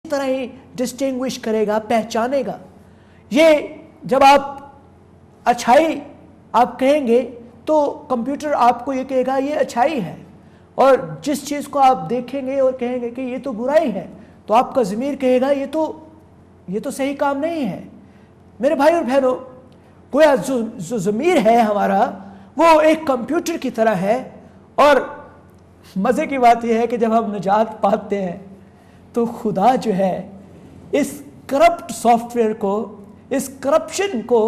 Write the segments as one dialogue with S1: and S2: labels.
S1: तरह ही डिस्टिंग्विश करेगा, पहचानेगा। ये जब आप अच्छाई आप कहेंगे तो कंप्यूटर आपको ये कहेगा ये अच्छाई है, और जिस चीज़ को आप देखेंगे और कहेंगे कि ये तो बुराई है तो आपका ज़मीर कहेगा ये तो सही काम नहीं है। मेरे भाई और बहनों, गोया जो ज़मीर है हमारा वो एक कंप्यूटर की तरह है, और मज़े की बात यह है कि जब हम निजात पाते हैं तो खुदा जो है इस करप्ट सॉफ्टवेयर को, इस करप्शन को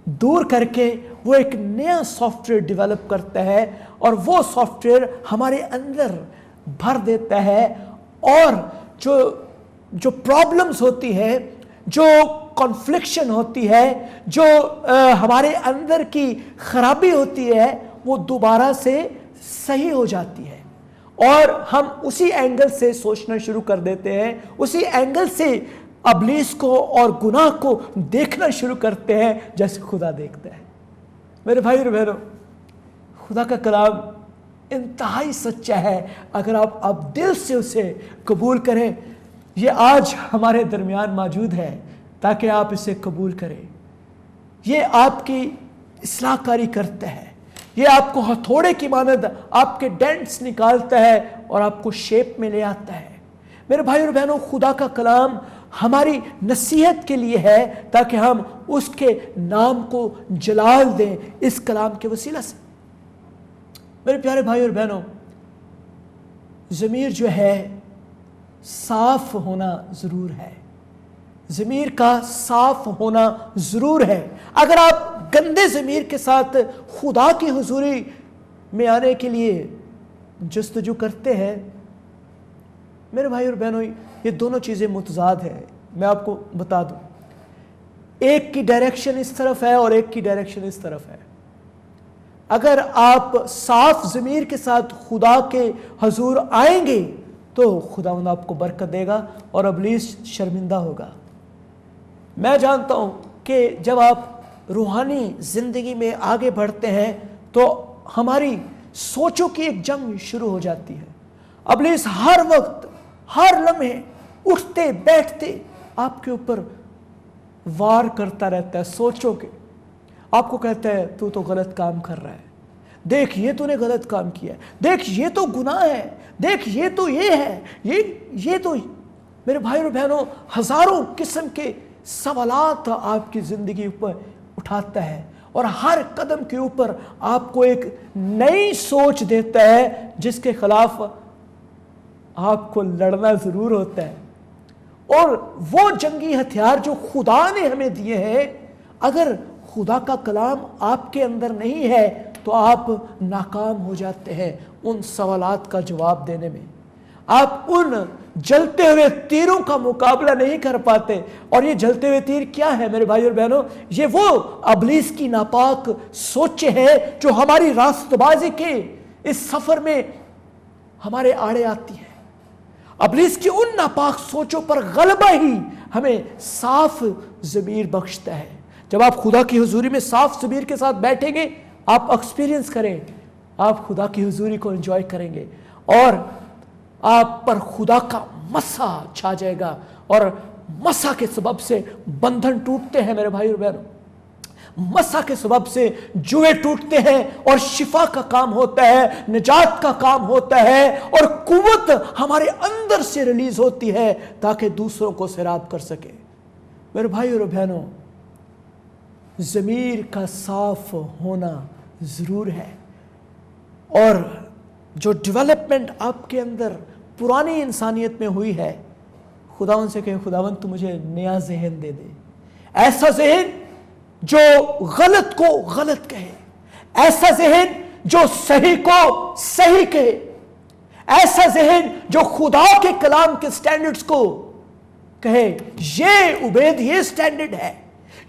S1: दूर करके वो एक नया सॉफ्टवेयर डेवलप करता है, और वो सॉफ्टवेयर हमारे अंदर भर देता है, और जो प्रॉब्लम्स होती है, जो कॉन्फ्लिक्शन होती है, जो हमारे अंदर की खराबी होती है, वो दोबारा से सही हो जाती है, और हम उसी एंगल से सोचना शुरू कर देते हैं, उसी एंगल से अबलीस को और गुनाह को देखना शुरू करते हैं जैसे खुदा देखता है। मेरे भाई और बहनों, खुदा का कलाम इंतहाई सच्चा है अगर आप अब दिल से उसे कबूल करें। ये आज हमारे दरमियान मौजूद है ताकि आप इसे कबूल करें। ये आपकी इस्लाहकारी करता है, ये आपको हथौड़े की मानद आपके डेंट्स निकालता है और आपको शेप में ले आता है। मेरे भाई और बहनों, खुदा का कलाम हमारी नसीहत के लिए है ताकि हम उसके नाम को जलाल दें इस कलाम के वसीला से। मेरे प्यारे भाई और बहनों, ज़मीर जो है साफ होना ज़रूर है, ज़मीर का साफ होना ज़रूर है। अगर आप गंदे ज़मीर के साथ खुदा की हुजूरी में आने के लिए जस्तजू करते हैं, मेरे भाई और बहनों, ये दोनों चीज़ें मुतज़ाद हैं। मैं आपको बता दूं, एक की डायरेक्शन इस तरफ है और एक की डायरेक्शन इस तरफ है। अगर आप साफ ज़मीर के साथ खुदा के हुजूर आएंगे तो खुदावंद आपको बरकत देगा और इब्लीस शर्मिंदा होगा। मैं जानता हूं कि जब आप रूहानी ज़िंदगी में आगे बढ़ते हैं तो हमारी सोचों की एक जंग शुरू हो जाती है। इब्लीस हर वक्त, हर लम्हे, उठते बैठते आपके ऊपर वार करता रहता है सोचों के। आपको कहता है तू तो गलत काम कर रहा है, देख ये तूने गलत काम किया है, देख ये तो गुनाह है, देख ये तो ये है, ये तो। मेरे भाई और बहनों, हजारों किस्म के सवालात आपकी ज़िंदगी ऊपर उठाता है और हर कदम के ऊपर आपको एक नई सोच देता है जिसके खिलाफ आपको लड़ना ज़रूर होता है। और वो जंगी हथियार जो खुदा ने हमें दिए हैं, अगर खुदा का कलाम आपके अंदर नहीं है तो आप नाकाम हो जाते हैं उन सवालात का जवाब देने में। आप उन जलते हुए तीरों का मुकाबला नहीं कर पाते। और ये जलते हुए तीर क्या है मेरे भाई और बहनों? ये वो इब्लीस की नापाक सोचें हैं जो हमारी रास्तबाजी के इस सफर में हमारे आड़े आती है। इब्लीस की उन नापाक सोचों पर गलबा ही हमें साफ ज़मीर बख्शता है। जब आप खुदा की हुजूरी में साफ ज़मीर के साथ बैठेंगे, आप एक्सपीरियंस करें, आप खुदा की हुजूरी को एंजॉय करेंगे और आप पर खुदा का मसा छा जाएगा। और मसा के सबब से बंधन टूटते हैं मेरे भाई और बहनों, मसा के सबब से जुए टूटते हैं और शिफा का काम होता है, निजात का काम होता है और कुव्वत हमारे अंदर से रिलीज होती है ताकि दूसरों को सैराब कर सके। मेरे भाई और बहनों, ज़मीर का साफ होना ज़रूर है। और जो डेवलपमेंट आपके अंदर पुरानी इंसानियत में हुई है, खुदावन से कहे खुदावन तू मुझे नया जहन दे दे, ऐसा जहन जो गलत को गलत कहे, ऐसा जहन जो सही को सही कहे, ऐसा जहन जो खुदा के कलाम के स्टैंडर्ड्स को कहे ये उबैद, ये स्टैंडर्ड है,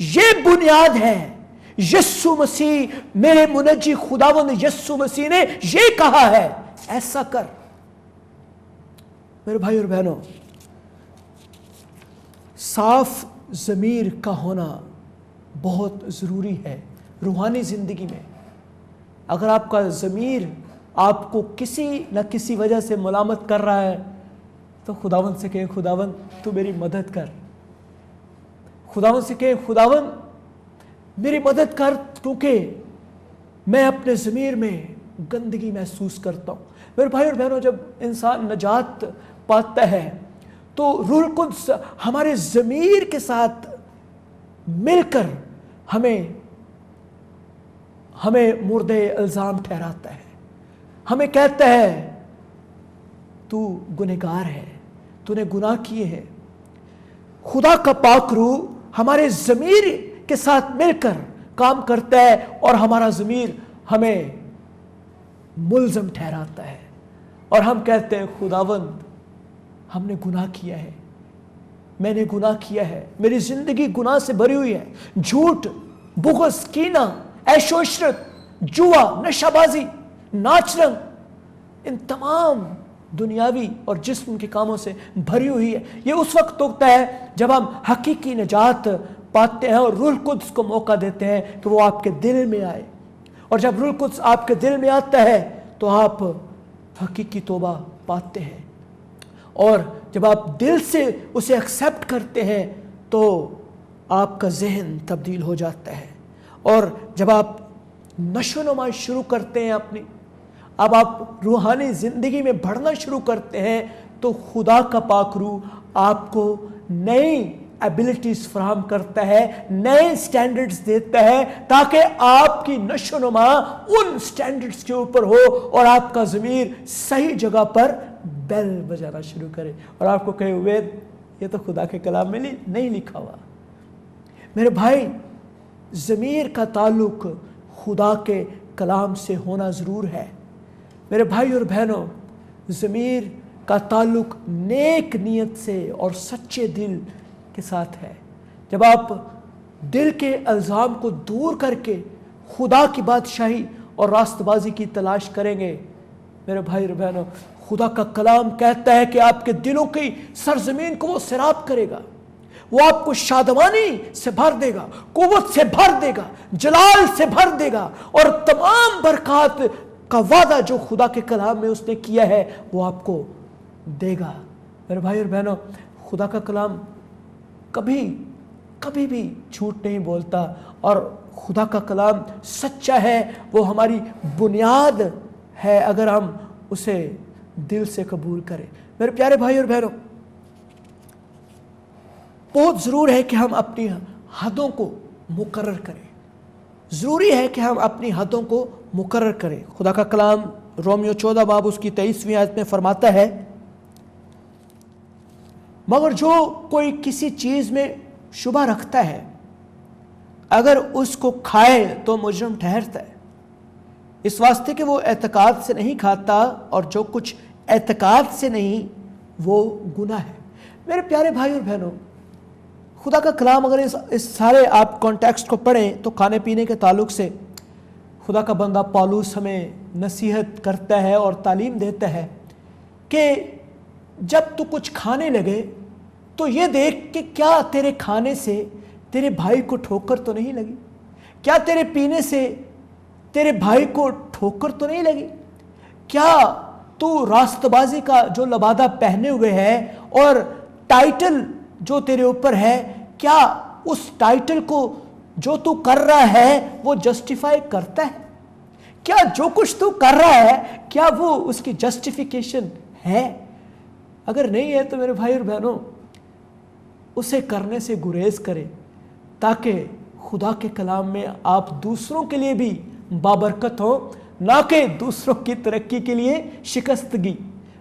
S1: ये बुनियाद है, यस्सु मसीह मेरे मुनज्जी खुदावंद यस्सु मसीह ने ये कहा है, ऐसा कर। मेरे भाई और बहनों, साफ ज़मीर का होना बहुत ज़रूरी है रूहानी ज़िंदगी में। अगर आपका ज़मीर आपको किसी न किसी वजह से मलामत कर रहा है, तो खुदावंद से कहें, खुदावंद तू मेरी मदद कर। खुदावंद से कहें, खुदावंद मेरी मदद कर, क्योंकि मैं अपने ज़मीर में गंदगी महसूस करता हूँ। मेरे भाई और बहनों, जब इंसान नजात पाता है तो रूह कुद्स हमारे ज़मीर के साथ मिलकर हमें मुर्दे इल्ज़ाम ठहराता है, हमें कहता है तू गुनहगार है, तूने गुनाह किए हैं। खुदा का पाक रूह हमारे ज़मीर के साथ मिलकर काम करता है और हमारा ज़मीर हमें मुल्ज़म ठहराता है और हम कहते हैं, खुदावंद हमने गुनाह किया है, मैंने गुनाह किया है, मेरी ज़िंदगी गुनाह से भरी हुई है। झूठ, बुग़्ज़, कीना, ऐशो इशरत, जुआ, नशाबाजी, नाच रंग, इन तमाम दुनियावी और जिस्म के कामों से भरी हुई है। ये उस वक्त होता है जब हम हकीकी निजात पाते हैं और रूह कुद्स को मौका देते हैं कि वो आपके दिल में आए। और जब रूह कुद्स आपके दिल में आता है तो आप हकीकी तौबा पाते हैं, और जब आप दिल से उसे एक्सेप्ट करते हैं तो आपका जहन तब्दील हो जाता है। और जब आप नशोनुमा शुरू करते हैं अपनी, अब आप रूहानी ज़िंदगी में बढ़ना शुरू करते हैं, तो खुदा का पाक रूह आपको नई एबिलिटीज़ फराहम करता है, नए स्टैंडर्ड्स देता है, ताकि आपकी नशोनुमा उन स्टैंडर्ड्स के ऊपर हो और आपका ज़मीर सही जगह पर बेल बजाना शुरू करे और आपको कहे, वेद ये तो खुदा के कलाम में नहीं लिखा हुआ। मेरे भाई, ज़मीर का ताल्लुक खुदा के कलाम से होना ज़रूर है। मेरे भाई और बहनों, ज़मीर का ताल्लुक नेक नीयत से और सच्चे दिल के साथ है। जब आप दिल के इल्ज़ाम को दूर करके खुदा की बादशाही और रास्तबाजी की तलाश करेंगे, मेरे भाई और बहनों, खुदा का कलाम कहता है कि आपके दिलों की सरजमीन को वो सैराब करेगा, वो आपको शादमानी से भर देगा, कुव्वत से भर देगा, जलाल से भर देगा, और तमाम बरकत का वादा जो खुदा के कलाम में उसने किया है वो आपको देगा। मेरे भाई और बहनों, खुदा का कलाम कभी भी झूठ नहीं बोलता और खुदा का कलाम सच्चा है, वो हमारी बुनियाद है अगर हम उसे दिल से कबूल करें। मेरे प्यारे भाई और बहनों, बहुत ज़रूर है कि हम अपनी हदों को मुकर्रर करें, ज़रूरी है कि हम अपनी हदों को मुकर्रर करें। खुदा का कलाम रोमियो 14 बाब उसकी 23वीं आयत में फरमाता है, मगर जो कोई किसी चीज़ में शुबा रखता है, अगर उसको खाए तो मुजरम ठहरता है, इस वास्ते कि वो एतकाद से नहीं खाता, और जो कुछ एतकाद से नहीं वो गुनाह है। मेरे प्यारे भाई और बहनों, खुदा का कलाम अगर इस सारे आप कॉन्टेक्स्ट को पढ़ें तो खाने पीने के ताल्लुक से खुदा का बंदा पौलुस हमें नसीहत करता है और तालीम देता है कि जब तू कुछ खाने लगे तो ये देख कि क्या तेरे खाने से तेरे भाई को ठोकर तो नहीं लगी, क्या तेरे पीने से तेरे भाई को ठोकर तो नहीं लगी, क्या तू रास्तबाजी का जो लबादा पहने हुए है और टाइटल जो तेरे ऊपर है, क्या उस टाइटल को जो तू कर रहा है वो जस्टिफाई करता है? क्या जो कुछ तू कर रहा है क्या वो उसकी जस्टिफिकेशन है? अगर नहीं है तो मेरे भाई और बहनों, उसे करने से गुरेज करें, ताकि खुदा के कलाम में आप दूसरों के लिए भी बाबरकत हो, ना कि दूसरों की तरक्की के लिए शिकस्तगी।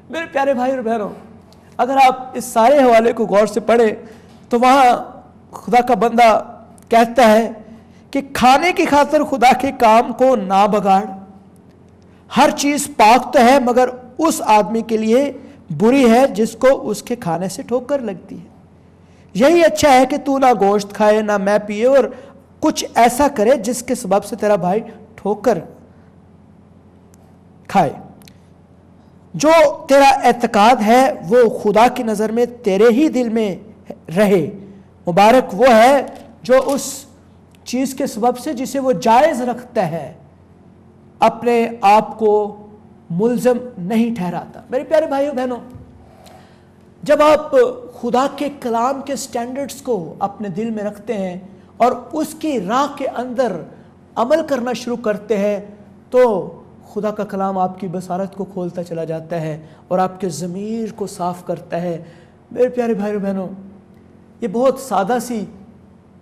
S1: मेरे प्यारे भाई और बहनों, अगर आप इस सारे हवाले को गौर से पढ़ें तो वहाँ खुदा का बंदा कहता है कि खाने की खातिर खुदा के काम को ना बगाड़, हर चीज़ पाक तो है मगर उस आदमी के लिए बुरी है जिसको उसके खाने से ठोकर लगती है। यही अच्छा है कि तू ना गोश्त खाए ना मैं पिए और कुछ ऐसा करे जिसके सबब से तेरा भाई ठोकर खाए। जो तेरा एतकाद है वो खुदा की नज़र में तेरे ही दिल में रहे। मुबारक वो है जो उस चीज़ के सबब से जिसे वो जायज़ रखता है अपने आप को मुल्ज़म नहीं ठहराता। मेरे प्यारे भाइयों बहनों, جب آپ خدا کے کلام کے سٹینڈرڈز کو اپنے دل میں رکھتے ہیں اور اس کی راہ کے اندر عمل کرنا شروع کرتے ہیں تو خدا کا کلام آپ کی بصارت کو کھولتا چلا جاتا ہے اور آپ کے ضمیر کو صاف کرتا ہے۔ میرے پیارے بھائیو بہنوں، یہ بہت سادہ سی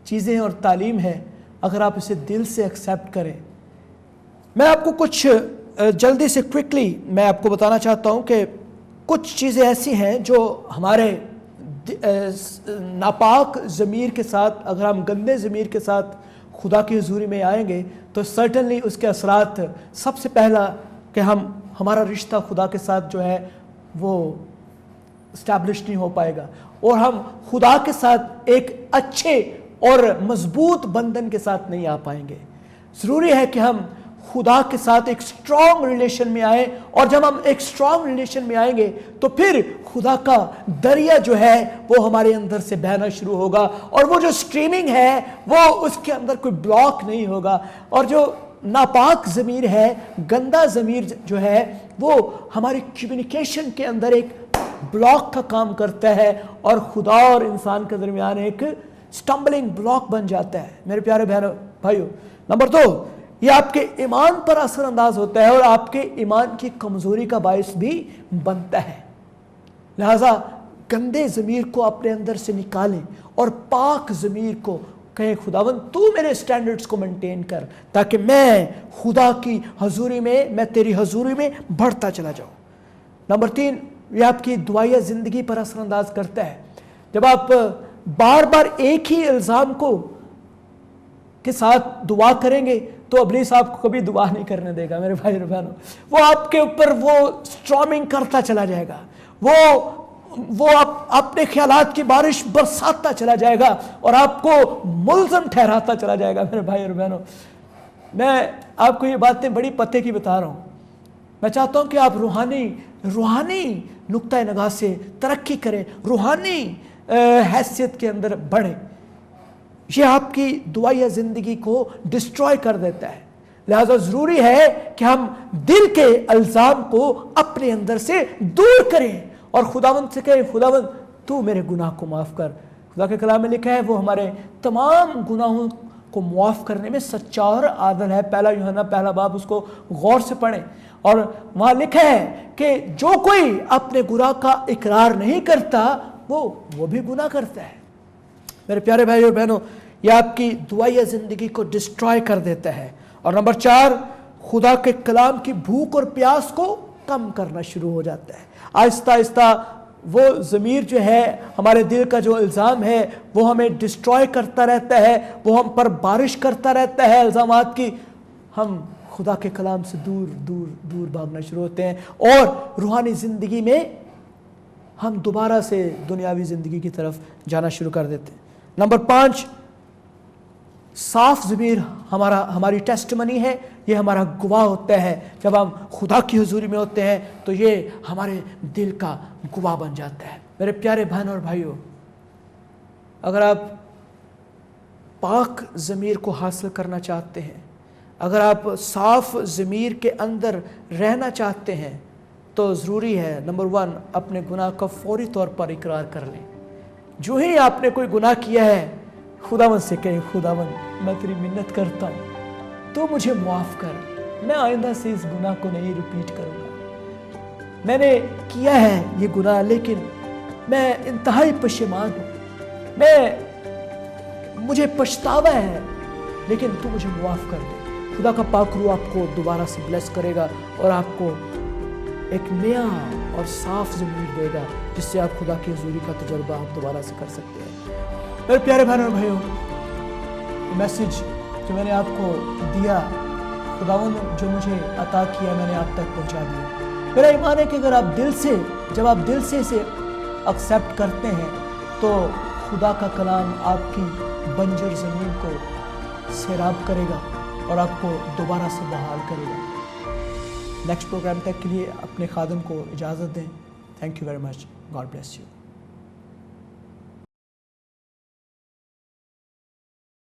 S1: چیزیں اور تعلیم ہے اگر آپ اسے دل سے ایکسیپٹ کریں۔ میں آپ کو کچھ جلدی سے کوئکلی میں آپ کو بتانا چاہتا ہوں کہ کچھ چیزیں ایسی ہیں جو ہمارے ناپاک ضمیر کے ساتھ، اگر ہم گندے ضمیر کے ساتھ خدا کی حضوری میں آئیں گے تو سرٹنلی اس کے اثرات، سب سے پہلا کہ ہمارا رشتہ خدا کے ساتھ جو ہے وہ اسٹیبلش نہیں ہو پائے گا، اور ہم خدا کے ساتھ ایک اچھے اور مضبوط بندھن کے ساتھ نہیں آ پائیں گے۔ ضروری ہے کہ ہم خدا کے ساتھ ایک سٹرونگ ریلیشن میں آئیں، اور جب ہم ایک سٹرونگ ریلیشن میں آئیں گے تو پھر خدا کا دریا جو ہے وہ ہمارے اندر سے بہنا شروع ہوگا، اور وہ جو سٹریمنگ ہے وہ اس کے اندر کوئی بلاک نہیں ہوگا۔ اور جو ناپاک ضمیر ہے، گندا ضمیر جو ہے، وہ ہماری کمیونیکیشن کے اندر ایک بلاک کا کام کرتا ہے اور خدا اور انسان کے درمیان ایک سٹمبلنگ بلاک بن جاتا ہے۔ میرے پیارے بہنوں بھائیو، نمبر 2، یہ آپ کے ایمان پر اثر انداز ہوتا ہے اور آپ کے ایمان کی کمزوری کا باعث بھی بنتا ہے۔ لہذا گندے ضمیر کو اپنے اندر سے نکالیں اور پاک ضمیر کو کہیں خداوند تو میرے سٹینڈرڈز کو مینٹین کر، تاکہ میں خدا کی حضوری میں تیری حضوری میں بڑھتا چلا جاؤں۔ نمبر 3، یہ آپ کی دعائیہ زندگی پر اثر انداز کرتا ہے۔ جب آپ بار بار ایک ہی الزام کے ساتھ دعا کریں گے تو ابلیس آپ کو کبھی دعا نہیں کرنے دے گا۔ میرے بھائی اور بہنوں، وہ آپ کے اوپر وہ سٹرامنگ کرتا چلا جائے گا، وہ اپنے خیالات کی بارش برساتا چلا جائے گا اور آپ کو ملزم ٹھہراتا چلا جائے گا۔ میرے بھائی اور بہنوں، میں آپ کو یہ باتیں بڑی پتے کی بتا رہا ہوں۔ میں چاہتا ہوں کہ آپ روحانی نقطہ نگاہ سے ترقی کریں، روحانی حیثیت کے اندر بڑھیں۔ یہ آپ کی دعائیہ زندگی کو ڈسٹروائے کر دیتا ہے۔ لہذا ضروری ہے کہ ہم دل کے الزام کو اپنے اندر سے دور کریں اور خداوند سے کہیں خداوند تو میرے گناہ کو معاف کر۔ خدا کے کلام میں لکھا ہے وہ ہمارے تمام گناہوں کو معاف کرنے میں سچا اور عادل ہے۔ پہلا یوحنا پہلا باب، اس کو غور سے پڑھیں، اور وہاں لکھا ہے کہ جو کوئی اپنے گناہ کا اقرار نہیں کرتا وہ بھی گناہ کرتا ہے۔ میرے پیارے بھائی اور بہنوں، یہ آپ کی دعائیہ زندگی کو ڈسٹرائے کر دیتا ہے۔ اور نمبر 4، خدا کے کلام کی بھوک اور پیاس کو کم کرنا شروع ہو جاتا ہے۔ آہستہ آہستہ وہ ضمیر جو ہے، ہمارے دل کا جو الزام ہے وہ ہمیں ڈسٹرائے کرتا رہتا ہے، وہ ہم پر بارش کرتا رہتا ہے الزامات کی۔ ہم خدا کے کلام سے دور دور دور بھاگنا شروع ہوتے ہیں اور روحانی زندگی میں ہم دوبارہ سے دنیاوی زندگی کی طرف جانا شروع کر دیتے ہیں۔ نمبر 5، صاف ضمیر ہماری ٹیسٹمنی ہے، یہ ہمارا گواہ ہوتا ہے۔ جب ہم خدا کی حضوری میں ہوتے ہیں تو یہ ہمارے دل کا گواہ بن جاتا ہے۔ میرے پیارے بہنوں اور بھائیوں، اگر آپ پاک ضمیر کو حاصل کرنا چاہتے ہیں، اگر آپ صاف ضمیر کے اندر رہنا چاہتے ہیں تو ضروری ہے نمبر 1، اپنے گناہ کا فوری طور پر اقرار کر لیں۔ جو ہی آپ نے کوئی گناہ کیا ہے، خداوند سے کہیں خداوند میں تیری منت کرتا ہوں تو مجھے معاف کر، میں آئندہ سے اس گناہ کو نہیں ریپیٹ کروں گا۔ میں نے کیا ہے یہ گناہ، لیکن میں انتہائی پشیمان ہوں، مجھے پچھتاوا ہے، لیکن تو مجھے معاف کر دے۔ خدا کا پاک روح آپ کو دوبارہ سے بلیس کرے گا اور آپ کو ایک نیا اور صاف ضمیر دے گا، جس سے آپ خدا کی حضوری کا تجربہ آپ دوبارہ سے کر سکتے ہیں۔ میرے پیارے بہنوں اور بھائیوں، میسج جو میں نے آپ کو دیا، خداوند جو مجھے عطا کیا، میں نے آپ تک پہنچا دیا۔ میرا ایمان ہے کہ اگر آپ جب آپ دل سے اسے ایکسیپٹ کرتے ہیں تو خدا کا کلام آپ کی بنجر زمین کو سیراب کرے گا اور آپ کو دوبارہ سے بحال کرے گا۔ نیکسٹ پروگرام تک کے لیے اپنے خادم کو اجازت دیں۔ Thank you very much, God bless you.